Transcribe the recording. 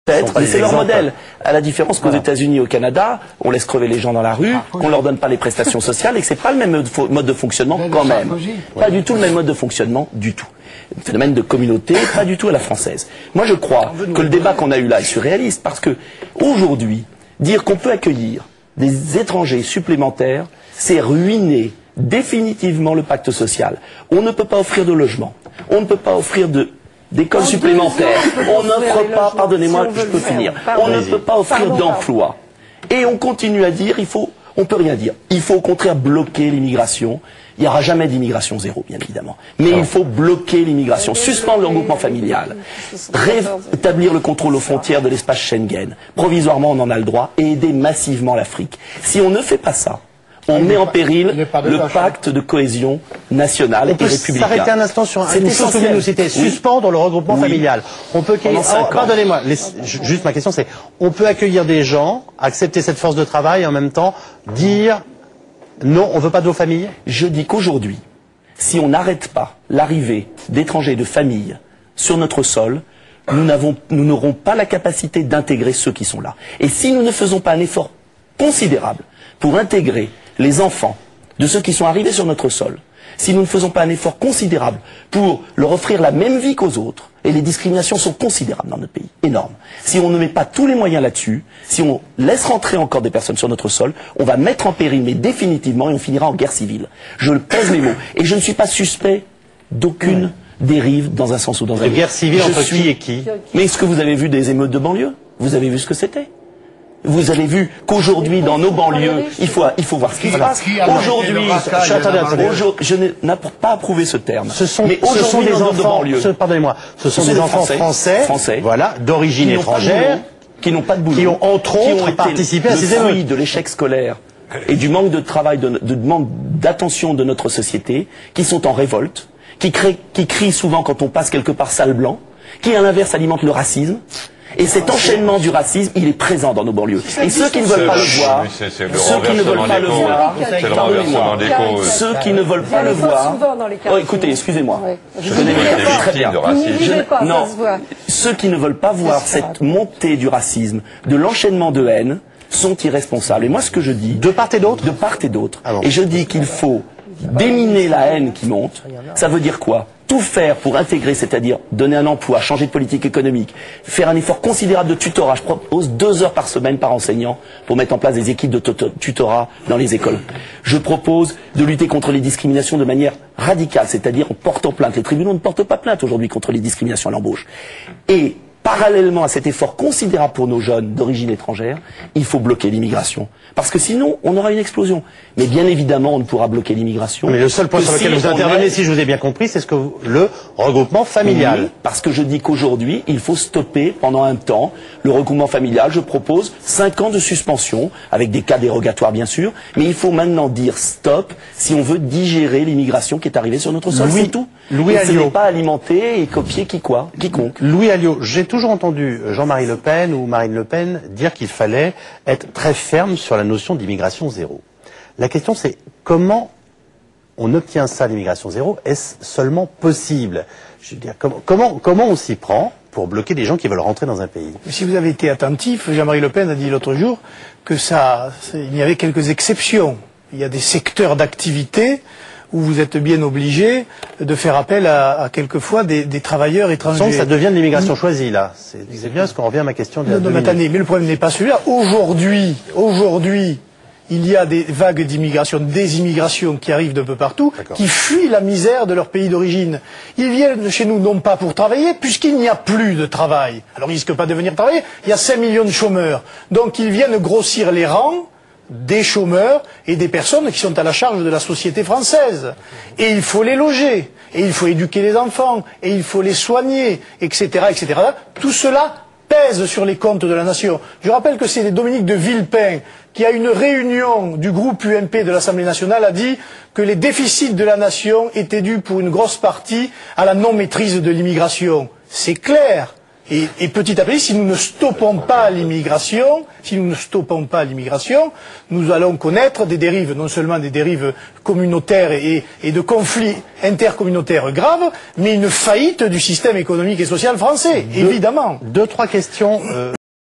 Peut-être, mais c'est leur modèle. À la différence qu'aux États-Unis et au Canada, on laisse crever les gens dans la rue, qu'on leur donne pas les prestations sociales et que c'est pas le même mode de fonctionnement quand même. Pas du tout le même mode de fonctionnement du tout. Le phénomène de communauté, pas du tout à la française. Moi, je crois que le débat qu'on a eu là est surréaliste parce que aujourd'hui, dire qu'on peut accueillir des étrangers supplémentaires, c'est ruiner définitivement le pacte social. On ne peut pas offrir de logement. On ne peut pas offrir d'écoles supplémentaires, on n'offre pas, pardonnez-moi, je peux finir, on ne peut pas offrir d'emploi. Et on continue à dire, on peut rien dire. Il faut au contraire bloquer l'immigration. Il n'y aura jamais d'immigration zéro, bien évidemment. Mais il faut bloquer l'immigration, suspendre le regroupement familial, rétablir le contrôle aux frontières de l'espace Schengen. Provisoirement, on en a le droit, et aider massivement l'Afrique. Si on ne fait pas ça, on met en péril le pacte de cohésion nationale et républicain. On peut s'arrêter un instant sur une chose que vous nous citez, suspendre le regroupement familial. On peut pardonnez-moi, juste ma question c'est, on peut accueillir des gens, accepter cette force de travail et en même temps dire non, on ne veut pas de vos familles? Je dis qu'aujourd'hui, si on n'arrête pas l'arrivée d'étrangers et de familles sur notre sol, nous n'aurons pas la capacité d'intégrer ceux qui sont là. Et si nous ne faisons pas un effort considérable pour intégrer les enfants de ceux qui sont arrivés sur notre sol, si nous ne faisons pas un effort considérable pour leur offrir la même vie qu'aux autres, et les discriminations sont considérables dans notre pays, énormes. Si on ne met pas tous les moyens là-dessus, si on laisse rentrer encore des personnes sur notre sol, on va mettre en péril, mais définitivement, et on finira en guerre civile. Je pèse mes mots. Et je ne suis pas suspect d'aucune dérive dans un sens ou dans un autre. Guerre civile entre qui et qui? Mais est-ce que vous avez vu des émeutes de banlieue? Vous avez vu ce que c'était? Vous avez vu qu'aujourd'hui, dans nos banlieues, il faut voir ce qui se passe. Aujourd'hui, je n'ai pas approuvé ce terme. Ce sont des enfants, pardonnez-moi, ce sont des enfants français, voilà, d'origine étrangère, qui n'ont pas de boulot, qui ont entre autres participé à ces émeutes. De l'échec scolaire et du manque de travail, du manque d'attention de notre société, qui sont en révolte, qui crient souvent quand on passe quelque part sale blanc, qui à l'inverse alimentent le racisme. Et cet enchaînement du racisme, il est présent dans nos banlieues. Et ceux qui ne veulent pas le voir, ceux qui ne veulent pas le voir, oh, écoutez, excusez-moi, je connais mes quartiers très bien. Non, ceux qui ne veulent pas voir cette montée du racisme, de l'enchaînement de haine, sont irresponsables. Et moi, ce que je dis, de part et d'autre, et je dis qu'il faut déminer la haine qui monte. Ça veut dire quoi? Tout faire pour intégrer, c'est-à-dire donner un emploi, changer de politique économique, faire un effort considérable de tutorat. Je propose 2 heures par semaine par enseignant pour mettre en place des équipes de tutorat dans les écoles. Je propose de lutter contre les discriminations de manière radicale, c'est-à-dire en portant plainte. Les tribunaux ne portent pas plainte aujourd'hui contre les discriminations à l'embauche. Et parallèlement à cet effort considérable pour nos jeunes d'origine étrangère, il faut bloquer l'immigration. Parce que sinon, on aura une explosion. Mais bien évidemment, on ne pourra bloquer l'immigration. Mais le seul point sur lequel vous intervenez, si je vous ai bien compris, c'est le regroupement familial. Oui, parce que je dis qu'aujourd'hui, il faut stopper pendant un temps le regroupement familial. Je propose 5 ans de suspension, avec des cas dérogatoires bien sûr, mais il faut maintenant dire stop si on veut digérer l'immigration qui est arrivée sur notre sol. C'est tout. Louis Alliot. Ce n'est pas alimenter et copier quiconque. Louis Alliot, j'ai toujours entendu Jean-Marie Le Pen ou Marine Le Pen dire qu'il fallait être très ferme sur la notion d'immigration zéro. La question c'est comment on obtient ça, l'immigration zéro? Est-ce seulement possible? Je veux dire, comment on s'y prend pour bloquer des gens qui veulent rentrer dans un pays? Si vous avez été attentif, Jean-Marie Le Pen a dit l'autre jour que il y avait quelques exceptions. Il y a des secteurs d'activité où vous êtes bien obligé de faire appel à quelquefois des travailleurs étrangers. Ça devient de l'immigration choisie, là. C'est bien parce qu'on revient à ma question de mais attendez, mais le problème n'est pas celui-là. Aujourd'hui, il y a des vagues d'immigration, des immigrations qui arrivent de peu partout, qui fuient la misère de leur pays d'origine. Ils viennent chez nous non pas pour travailler, puisqu'il n'y a plus de travail. Alors ils risquent pas de venir travailler. Il y a 5 millions de chômeurs. Donc ils viennent grossir les rangs des chômeurs et des personnes qui sont à la charge de la société française. Et il faut les loger, et il faut éduquer les enfants, et il faut les soigner, etc., etc. Tout cela pèse sur les comptes de la nation. Je rappelle que c'est Dominique de Villepin qui, à une réunion du groupe UMP de l'Assemblée nationale, a dit que les déficits de la nation étaient dus pour une grosse partie à la non-maîtrise de l'immigration. C'est clair. Et petit à petit, si nous ne stoppons pas l'immigration, nous allons connaître des dérives, non seulement des dérives communautaires et de conflits intercommunautaires graves, mais une faillite du système économique et social français, évidemment. Deux, trois questions